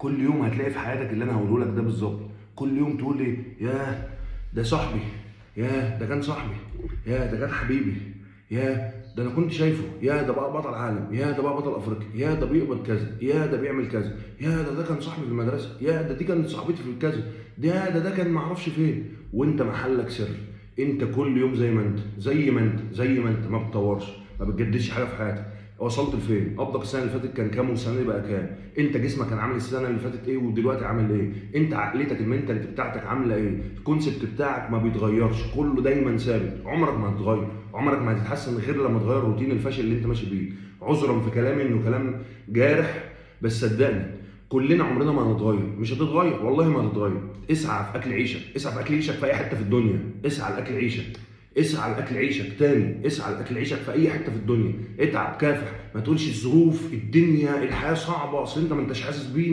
كل يوم هتلاقي في حياتك اللي انا هقوله لك ده بالظبط. كل يوم تقول لي ياه ده صاحبي، ياه ده كان صاحبي، ياه ده كان حبيبي، ياه ده انا كنت شايفه، ياه ده بقى بطل عالم، ياه ده بقى بطل افريقيا، ياه ده بيقبض كذا، ياه ده بيعمل كذا، ياه ده كان صاحبي في المدرسه، ياه دي كانت صاحبتي في الكذا، ده كان معرفش فين. وانت محلك سر. انت كل يوم زي ما انت زي ما انت ما بتطورش، ما بتجددش حاجه في حياتك. وصلت لفين؟ قبضك السنه اللي فاتت كان كام والسنه دي بقى كام؟ انت جسمك كان عامل السنه اللي فاتت ايه ودلوقتي عامل ايه؟ انت عقليتك المنتاليتي بتاعتك عامله ايه؟ الكونسيبت بتاعك ما بيتغيرش، كله دايما ثابت، عمرك ما هتتغير، عمرك ما هتتحسن غير لما تغير الروتين الفاشل اللي انت ماشي بيه. عذرا في كلامي انه كلام جارح، بس صدقني كلنا عمرنا ما هنتغير، مش هتتغير والله ما هتتغير. اسعى في اكل عيشك، اسعى في اكل عيشك في اي حته في الدنيا، اسعى لاكل عيشك، اسعى لاكل عيشك تاني، اسعى لاكل عيشك في اي حته في الدنيا، اتعب كافح، ما تقولش الظروف الدنيا الحياه صعبه اصل انت ما انتش حاسس بينا.